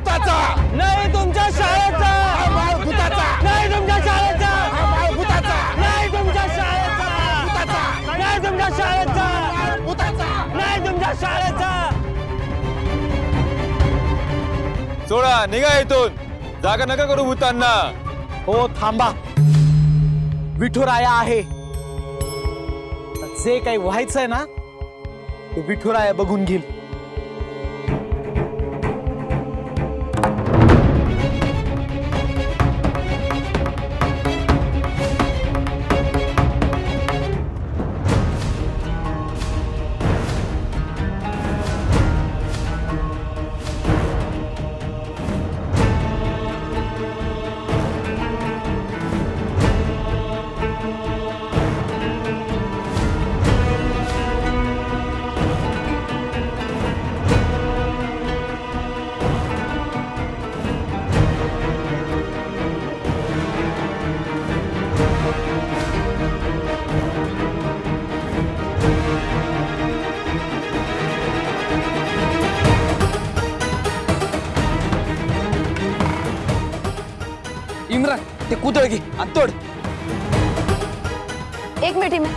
भूताचा नाही तुमच्या शाळेचा बाळ भूताचा नाही तुमच्या शाळेचा बाळ भूताचा नाही तुमच्या शाळेचा भूताचा नाही तुमच्या शाळेचा भूताचा नाही तुमच्या शाळेचा सोडा निघा इथून जागा नका करू भूतांना हो थांबा विठुराया आहे जे काही व्हायचंय ना ते विठुराया बघून घेईल इम्रान ते कुदळ घे आणि तोड. एक मिनिट मी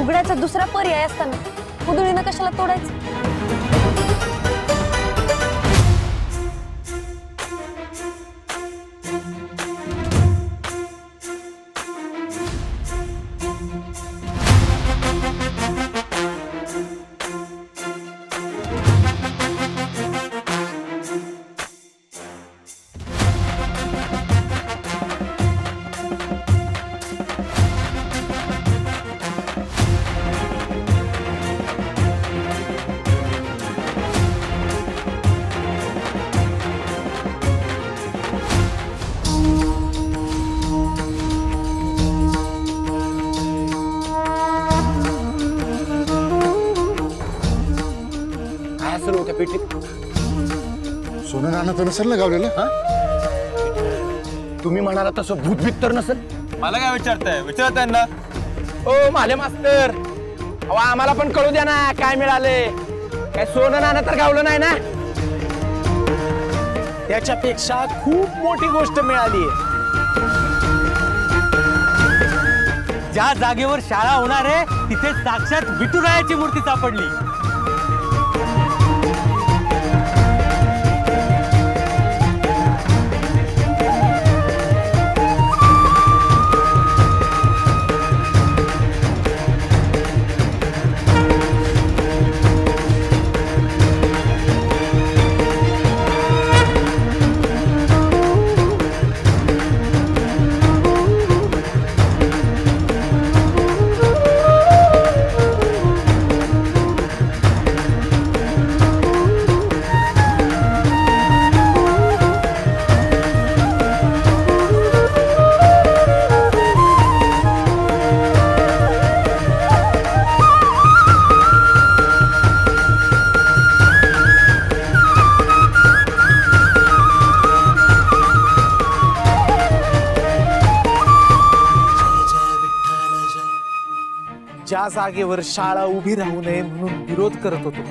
उघड्याचा दुसरा पर्याय असताना कुदळीनं कशाला तोडायचं. सोनं नाणं तर नसेल ना गावलेलं. तुम्ही म्हणाला तसं भूतभीत तर नसेल. मला काय विचारताय विचारा त्यांना. ओ माले मास्तर अहो आम्हाला पण कळू द्या ना काय मिळाले. काय सोनं नाणं तर गावलं नाही ना. त्याच्यापेक्षा खूप मोठी गोष्ट मिळाली ज्या जागेवर शाळा होणार आहे तिथे साक्षात विठुरायाची मूर्ती सापडली. ज्या जागेवर शाळा उभी राहू नये म्हणून विरोध करत होतो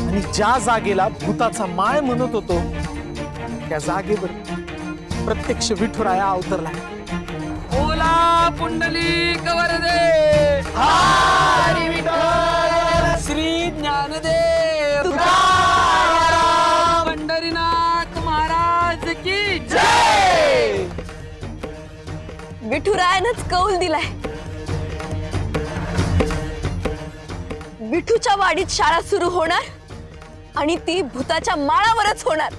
आणि ज्या जागेला भूताचा माळ म्हणत होतो त्या जागेवर प्रत्यक्ष विठुराया अवतरला. ओला पुंडलिक वरदे हरी विठ्ठल श्री ज्ञानदेव पंढरीनाथ महाराज की जय. विठुरायानंच कौल दिलाय. विठूच्या वाडीत शाळा सुरू होणार आणि ती भूताच्या माळावरच होणार.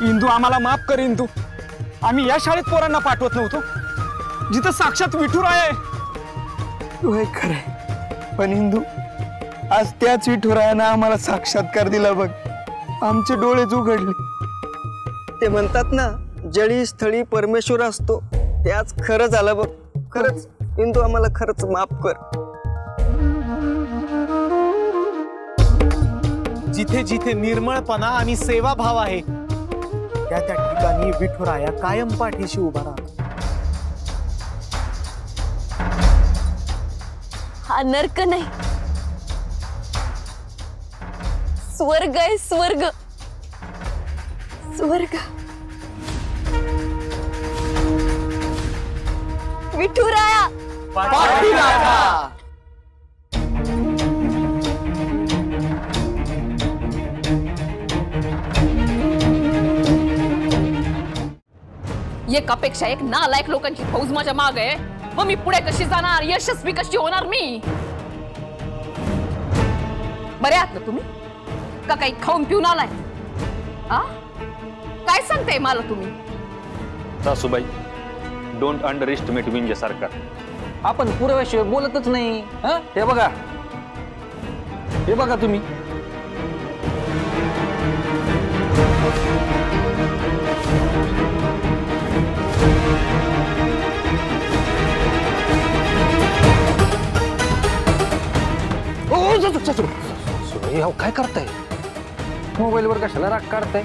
इंदू आम्हाला माफ कर इंदू. आम्ही या शाळेत पोरांना पाठवत नव्हतो जिथं साक्षात विठुराय आहे. तू हे खरंय पण इंदू आज त्याच विठुरायानं आम्हाला साक्षात्कार दिला बघ. आमचे डोळेच उघडले. ते म्हणतात ना जळी स्थळी परमेश्वर असतो ते आज खरं झालं बघ. खरंच इंदू आम्हाला खरंच माफ कर. जिथे जिथे निर्मळपणा आणि सेवाभाव आहे त्या त्या ठिकाणी विठुराया कायम पाठीशी उभा राहतो. हा नर्क नाही, स्वर्ग आहे, स्वर्ग स्वर्ग. विठुराया एकापेक्षा एक नालायक लोकांची फौज माझ्या माग आहे. मग मी पुढे कशी जाणार, यशस्वी कशी होणार मी? बरे आहात ना तुम्ही? का काही खाऊन पिऊन आलाय? आ काय सांगताय मला तुम्ही? सासूबाई, डोंट अंडर एस्टिमेट विंजे सरकार. आपण पुराव्याशिवाय बोलतच नाही. हे बघा, हे बघा तुम्ही. काय करताय? मोबाईलवर कशाला राग काढताय?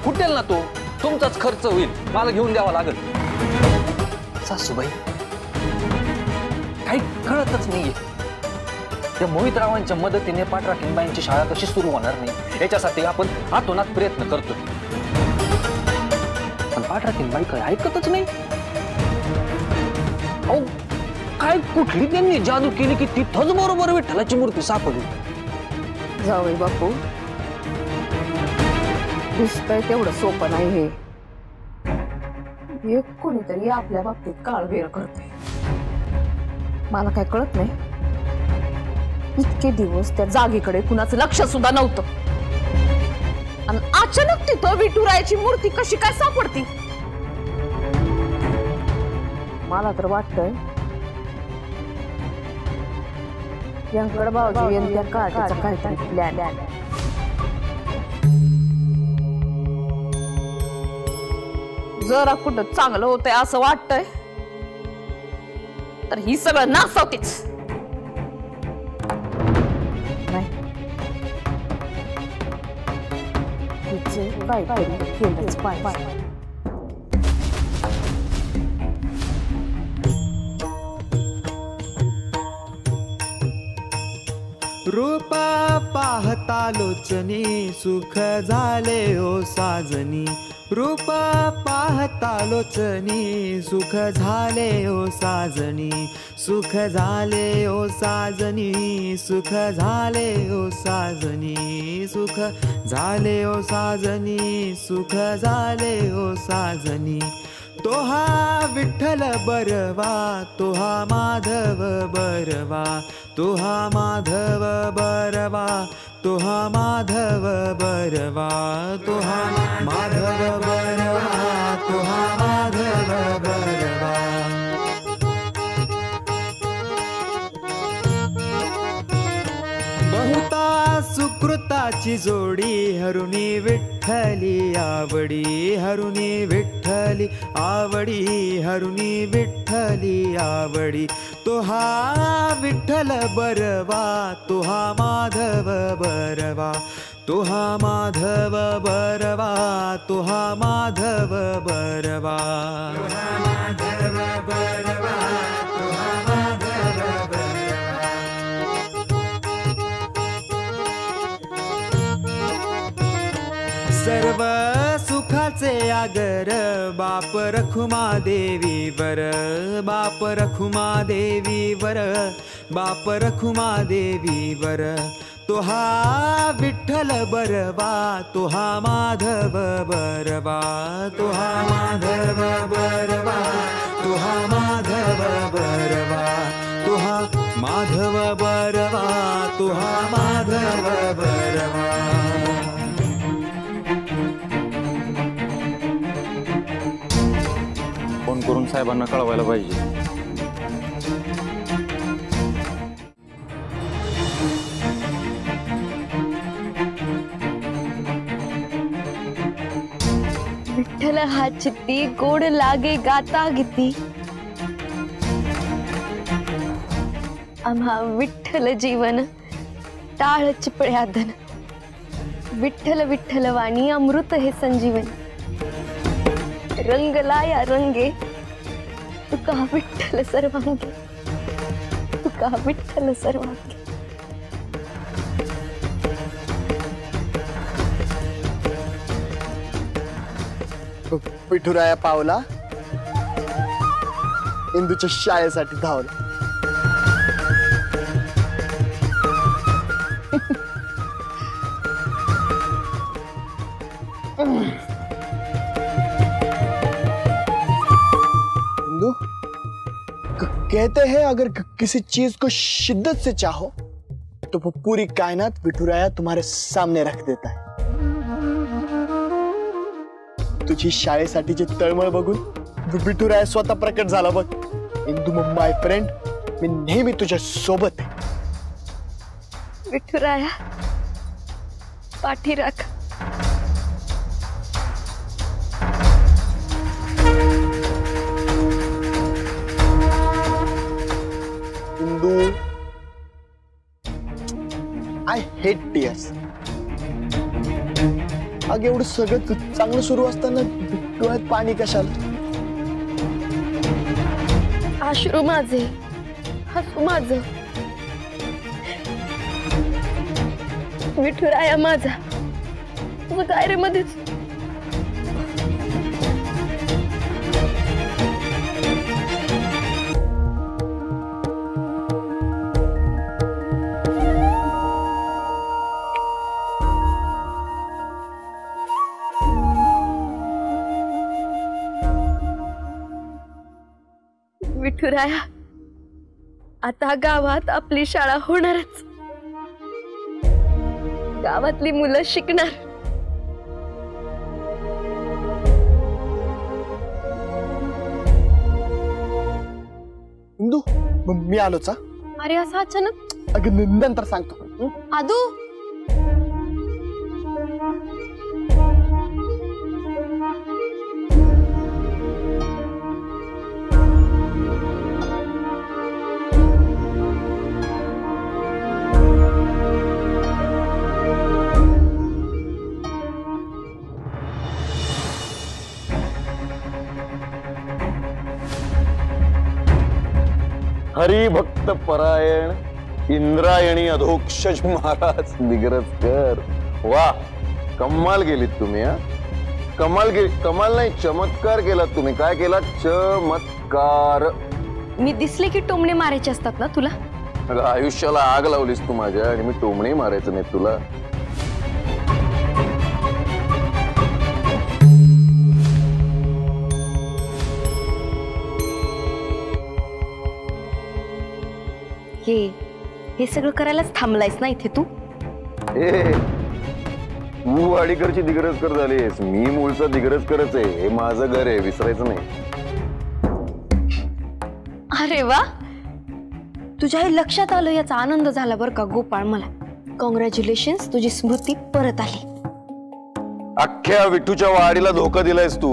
फुटेल ना तो, तुमचाच खर्च होईल, मला घेऊन द्यावा लागेल. सासूबाई, काही कळतच नाहीये. त्या मोहितरावांच्या मदतीने पाठराखीनबाईंची शाळा कशी सुरू होणार नाही याच्यासाठी आपण आतोनात प्रयत्न करतोय, पण पाठराखीनबाई काय ऐकतच नाही. अहो, काय कुठली त्यांनी जादू केली की तिथंच बरोबर विठ्ठलाची मूर्ती सापडली. जावई बापू, दिसतंय तेवढं सोपं नाही हे. एक कोणीतरी आपल्या बाबतीत काळबेर करते. मला काय कळत नाही. इतके दिवस त्या जागेकडे कुणाचं लक्ष सुद्धा नव्हतं, आणि अचानक तिथं विठुरायाची मूर्ती कशी काय सापडती? मला तर वाटतंय व्यंकट भाऊजी यांच्या काठीचा काहीतरी प्लॅन. जरा कुठं चांगलं होतंय असं वाटतंय तर ही सगळं नासावतीच. नाही, तिचे काहीतरी केलंच पाहिजे. रूपा पाहता लोचनी सुख झाले ओ साजनी. रूपा पाहता लोचनी सुख झाले ओ साजनी. सुख झाले ओ साजनी. सुख झाले ओ साजनी. सुख झाले ओ साजनी. सुख झाले ओ साजनी. तो हा विठ्ठल बरवा, तो हा माधव बरवा. तो हा माधव बरवा. तो हा माधव बरवा. तो हा माधव बरवा. तो हा माधव बरवा. बहुता सुकृताची जोडी हरुणी विठ्ठली आवडी. हरुणी विठ्ठली आवडी. हरुणी विठ्ठली आवडी. तो हा विठ्ठल बरवा. तो हा माधव बरवा. तो हा माधव बरवा. तो हा माधव बरवा. तो हा माधव बरवा. तो हा माधव बरवा. सर्व सुखाचे आगर बाप रखुमा देवी वर. बाप रखुमा देवी वर. बाप रखुमा देवी वर. तो हा विठ्ठल बरवा. तो हा माधव बरवा. तो हा माधव बरवा. तो हा माधव बरवा. तो हा माधव बरवा. तो हा माधव बरवा. फोन करून साहेबांना कळवायला पाहिजे. विठ्ठल हा चित्ती गोड लागे गाता गीती. आम्हा विठ्ठल जीवन टाळ चिपळ्या धन. विठ्ठल विठ्ठल वाणी अमृत हे संजीवन. रंगला या रंगे तुका विठ्ठल सर्वांगी. का विठ्ठल सर्वांगी. विठुराया पावला इंदूच्या शाळेसाठी धावला. इंदू कहते हैं अगर किसी चीज को शिद्दत से चाहो तो वो पूरी कायनात विठुराया तुम्हारे सामने रख देता है. तुझी शाळेसाठीची तळमळ बघून विठुराया स्वतः प्रकट झाला बघ. इंदू माय फ्रेंड, मी नेहमी तुझ्या सोबत आहे. विठुराया पाठी राख. Indu I hate tears. अग एवढं सगळं चांगलं सुरू असताना डोळ्यात पाणी कशाला. अश्रू माझे, हसू माझं. विठुराया माझा, तुझं काय रे मध्येच. विठुराया आता गावात आपली शाळा होणारच. गावातली मुलं शिकणार. इंदू मी आलोच. अरे असं अचानक. अगं नंतर सांगतो. आदू हरिभक्त परायण इंद्रायणी अधोक्षज महाराज दिग्रजकर. वा कमाल केलीत तुम्ही. कमाल नाही चमत्कार केलात तुम्ही. काय केला? चमत्कार. मी दिसले की टोमणे मारायचे असतात ना तुला. आयुष्याला आग लावलीस तू माझ्या आणि मी टोमणे मारायचं नाही तुला. हे सगळं करायलाच थांबलायस ना इथे तू. तू वाडीकरची दिग्रजकर झालीस. मी मूळचा दिग्रजकरच आहे. हे माझं घर आहे, विसरायचं नाही. अरे वा, तुझ्या हे लक्षात आलं याचा आनंद झाला बरं का गोपाळ मला. कॉंग्रॅच्युलेशन्स, तुझी स्मृती परत आली. अख्ख्या विठूच्या वाडीला धोका दिलायस तू.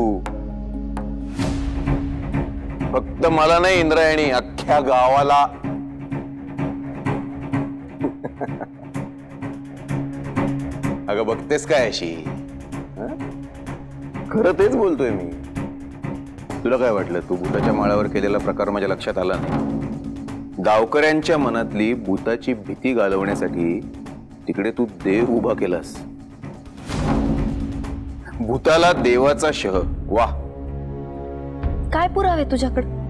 फक्त मला नाही इंद्रायणी, अख्ख्या गावाला. अगं बघतेस काय अशी. खरं तेच बोलतोय मी. तुला काय वाटलं तू भूताच्या माळावर केलेला प्रकार माझ्या लक्षात आला नाही? गावकऱ्यांच्या मनातली भूताची भीती घालवण्यासाठी तिकडे तू देव उभा केलास. भूताला देवाचा शह. वा, काय पुरावे तुझ्याकडे?